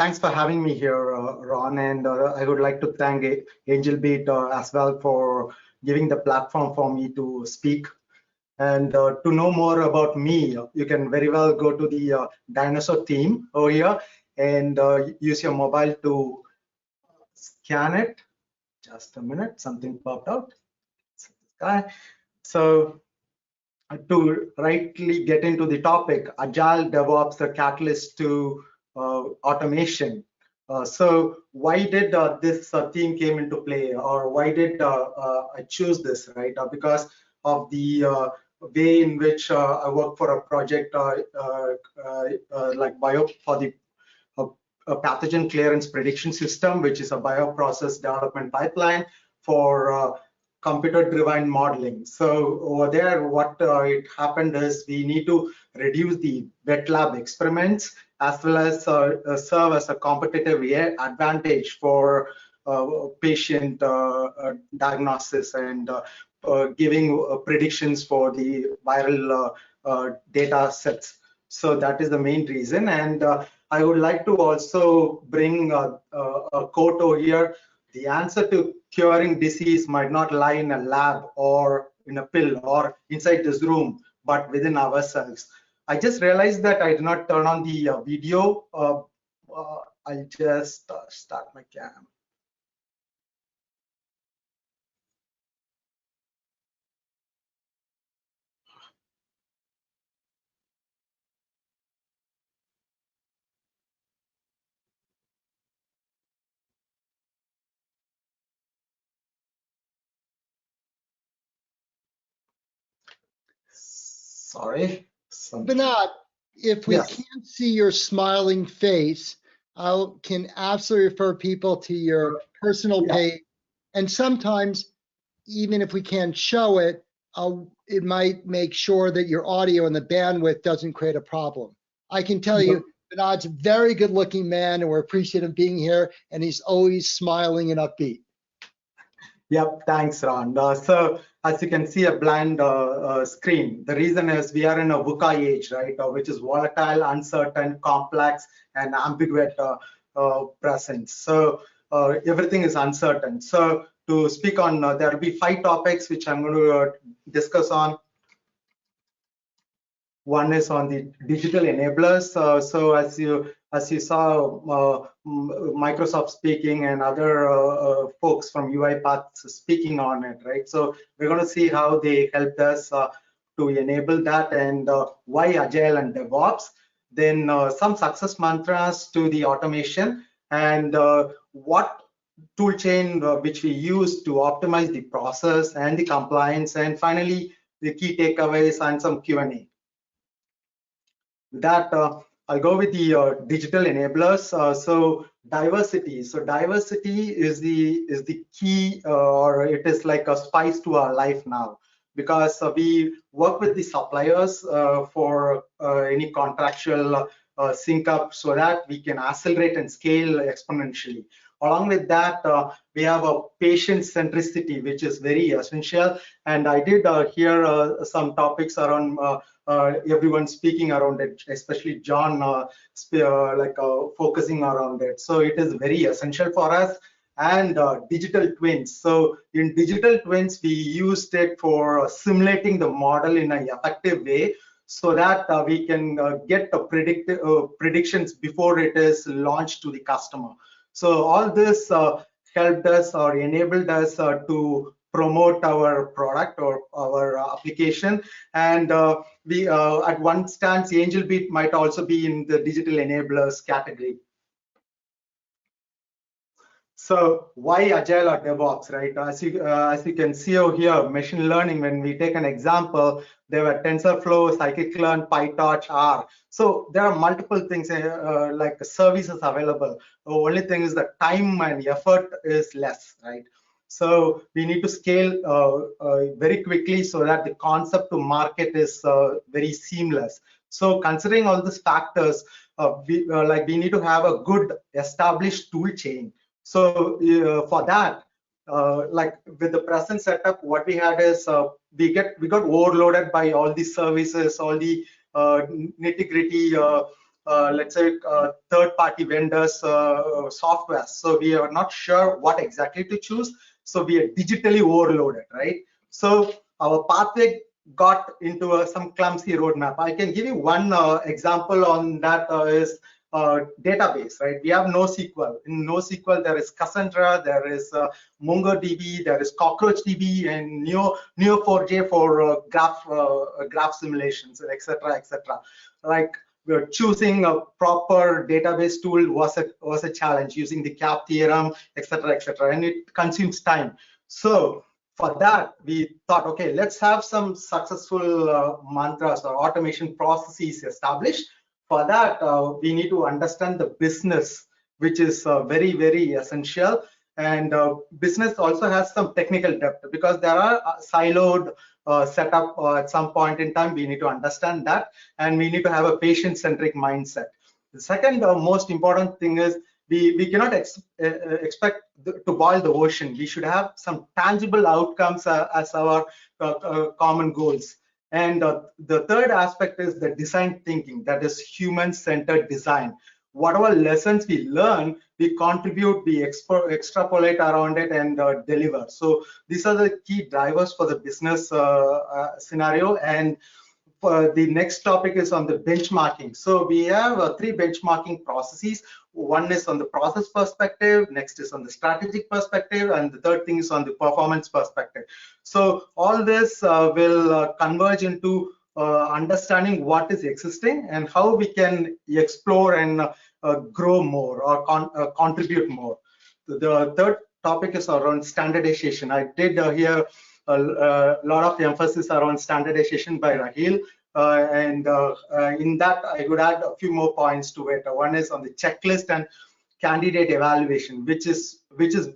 Thanks for having me here, Ron, and I would like to thank AngelBeat as well for giving the platform for me to speak. And to know more about me, you can very well go to the dinosaur theme over here and use your mobile to scan it. Just a minute, something popped out. So to rightly get into the topic, Agile DevOps, the catalyst to automation. So why did this theme came into play, or why did I choose this, right? Because of the way in which I work for a project like for the a pathogen clearance prediction system, which is a bioprocess development pipeline for computer-driven modeling. So over there, what it happened is we need to reduce the wet lab experiments as well as serve as a competitive advantage for patient diagnosis and giving predictions for the viral data sets. So that is the main reason. And I would like to also bring a quote over here. The answer to curing disease might not lie in a lab or in a pill or inside this room, but within ourselves. I just realized that I did not turn on the video. I'll just start my cam. Sorry. Vinod, if we can't see your smiling face, I can absolutely refer people to your personal page. And sometimes, even if we can't show it, it might make sure that your audio and the bandwidth doesn't create a problem. I can tell you, Vinod's a very good looking man, and we're appreciative of being here, and he's always smiling and upbeat. Yep, thanks, Ron. So as you can see a bland screen, the reason is we are in a VUCA age, right, which is volatile, uncertain, complex, and ambiguous presence. So everything is uncertain. So to speak on, there will be 5 topics which I'm going to discuss on. One is on the digital enablers. So as you saw Microsoft speaking and other folks from UiPath speaking on it, right? So we're going to see how they helped us to enable that, and why Agile and DevOps. Then some success mantras to the automation, and what tool chain which we use to optimize the process and the compliance, and finally the key takeaways and some Q&A. That I'll go with the digital enablers. So diversity. So diversity is the key, or it is like a spice to our life now, because we work with the suppliers for any contractual sync up, so that we can accelerate and scale exponentially. Along with that, we have a patient centricity, which is very essential. And I did hear some topics around everyone speaking around it, especially John focusing around it. So it is very essential for us. And digital twins. So in digital twins, we used it for simulating the model in an effective way, so that we can get the predictions before it is launched to the customer. So all this helped us or enabled us to promote our product or our application. And we at one stance, AngelBeat might also be in the digital enablers category. So why Agile or DevOps, right? As you can see over here, machine learning, when we take an example, there were TensorFlow, Scikit-learn, PyTorch, R. So there are multiple things like services available. The only thing is that time and effort is less, right? So we need to scale very quickly so that the concept to market is very seamless. So considering all these factors, we need to have a good established tool chain. So for that, like with the present setup, what we had is we got overloaded by all these services, all the nitty-gritty let's say third-party vendors software. So we are not sure what exactly to choose. So we are digitally overloaded, right? So our pathway got into some clumsy roadmap. I can give you one example on that is database, right? We have NoSQL. In NoSQL, there is Cassandra, there is MongoDB, there is CockroachDB, and Neo4j for graph simulations, etc., etc. Like choosing a proper database tool was a challenge, using the CAP theorem, etc., etc., and it consumes time. So for that, we thought, okay, let's have some successful mantras or automation processes established. For that, we need to understand the business, which is very, very essential. And business also has some technical depth, because there are siloed setup at some point in time. We need to understand that, and we need to have a patient-centric mindset. The second most important thing is we cannot expect to boil the ocean. We should have some tangible outcomes as our common goals. And the third aspect is the design thinking, that is human-centered design. Whatever lessons we learn, we contribute, we extrapolate around it, and deliver. So these are the key drivers for the business scenario. And the next topic is on the benchmarking. So we have three benchmarking processes. One is on the process perspective, next is on the strategic perspective, and the third thing is on the performance perspective. So all this will converge into understanding what is existing and how we can explore and grow more or contribute more. The third topic is around standardization. I did hear a lot of emphasis around standardization by Rahil, and in that I would add a few more points to it. One is on the checklist and candidate evaluation, which is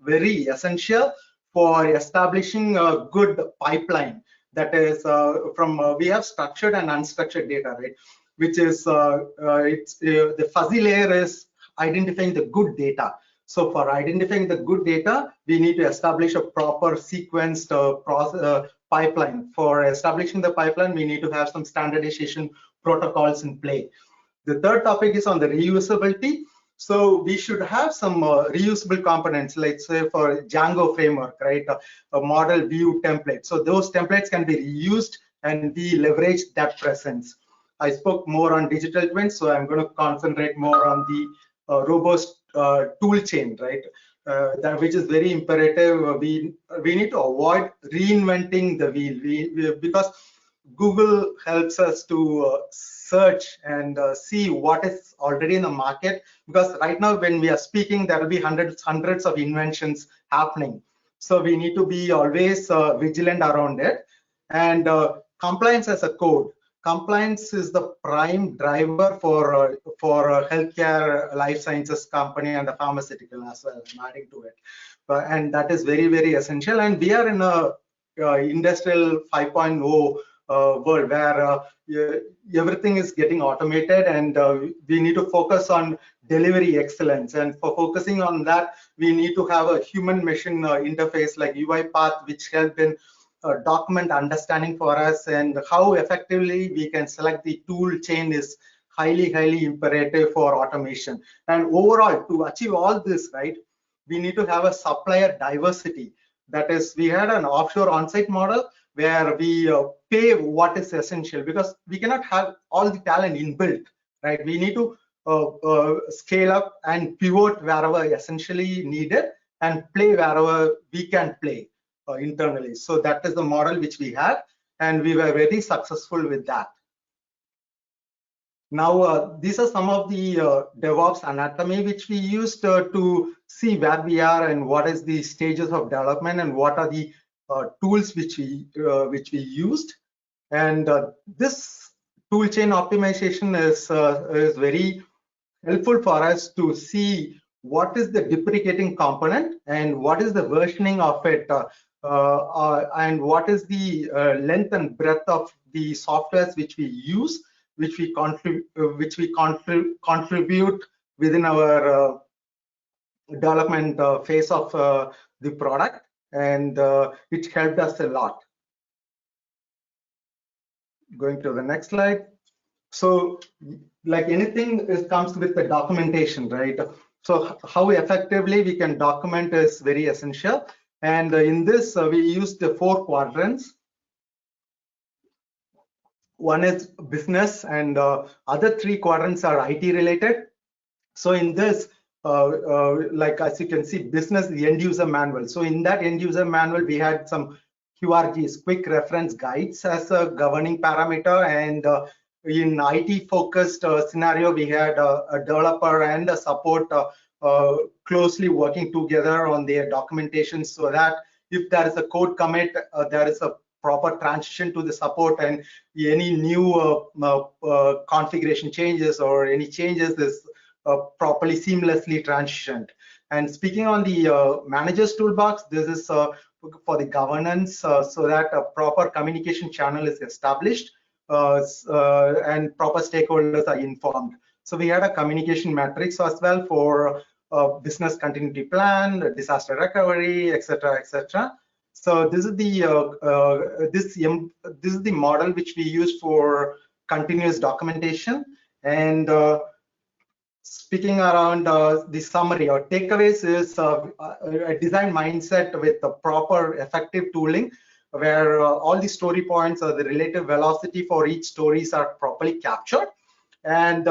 very essential for establishing a good pipeline. That is we have structured and unstructured data, right? Which is the fuzzy layer is identifying the good data. So for identifying the good data, we need to establish a proper sequenced pipeline. For establishing the pipeline, we need to have some standardization protocols in play. The third topic is on the reusability. So we should have some reusable components, let's say for Django framework, right? A model view template. So those templates can be reused and we leverage that presence. I spoke more on digital twins, so I'm going to concentrate more on the robust tool chain, right? Which is very imperative. We need to avoid reinventing the wheel, because Google helps us to search and see what is already in the market, because right now when we are speaking, there will be hundreds of inventions happening. So we need to be always vigilant around it. And compliance as a code. Compliance is the prime driver for healthcare, life sciences company, and the pharmaceutical as well. I'm adding to it, and that is very, very essential. And we are in a industrial 5.0 world where everything is getting automated, and we need to focus on delivery excellence. And for focusing on that, we need to have a human-machine interface like UiPath, which help in document understanding for us, and how effectively we can select the tool chain is highly imperative for automation. And overall, to achieve all this, right, we need to have a supplier diversity. That is, we had an offshore on-site model where we pay what is essential, because we cannot have all the talent inbuilt, right? We need to scale up and pivot wherever essentially needed and play wherever we can play internally. So that is the model which we have, and we were very successful with that. Now, these are some of the DevOps anatomy which we used to see where we are and what is the stages of development and what are the tools which we used. And this tool chain optimization is very helpful for us to see what is the deprecating component and what is the versioning of it, and what is the length and breadth of the softwares which we use, which we contribute within our development phase of the product, and it helped us a lot. Going to the next slide. So like anything comes with the documentation, right? So how effectively we can document is very essential. And in this, we use the 4 quadrants. One is business, and other 3 quadrants are IT related. So in this, like as you can see, business, the end user manual. So in that end user manual, we had some QRGs, quick reference guides, as a governing parameter. And in IT focused scenario, we had a developer and a support closely working together on their documentation, so that if there is a code commit, there is a proper transition to the support, and any new configuration changes or any changes is properly seamlessly transitioned. And speaking on the manager's toolbox, this is for the governance, so that a proper communication channel is established, and proper stakeholders are informed. So we had a communication matrix as well for business continuity plan, disaster recovery, etc., etc. So this is the this is the model which we use for continuous documentation. And speaking around the summary or takeaways is a design mindset with a proper effective tooling, where all the story points or the relative velocity for each stories are properly captured. And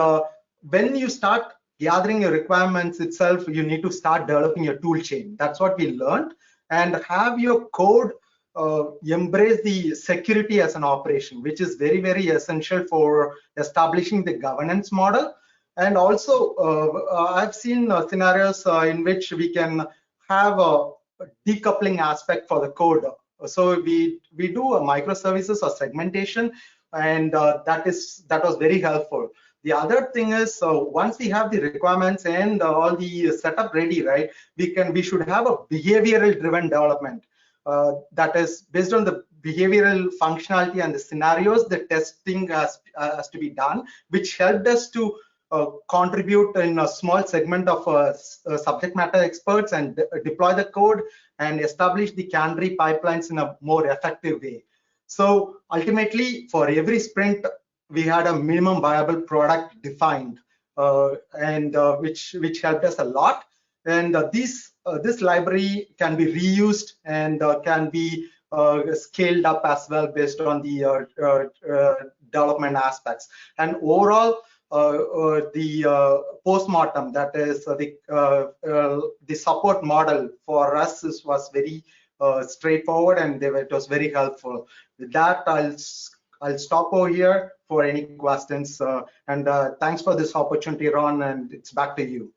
when you start gathering your requirements itself, you need to start developing your tool chain. That's what we learned. And have your code embrace the security as an operation, which is very, very essential for establishing the governance model. And also, I've seen scenarios in which we can have a decoupling aspect for the code. So we do a microservices or segmentation, and that was very helpful. The other thing is, once we have the requirements and all the setup ready, right, we should have a behavioral driven development. That is based on the behavioral functionality and the scenarios. The testing has to be done, which helped us to contribute in a small segment of subject matter experts and deploy the code and establish the canary pipelines in a more effective way. So ultimately, for every sprint, we had a minimum viable product defined, and which helped us a lot. And this library can be reused and can be scaled up as well based on the development aspects. And overall, the post-mortem, that is the support model for us was very straightforward, and it was very helpful. With that, I'll stop over here for any questions. And thanks for this opportunity, Ron, and it's back to you.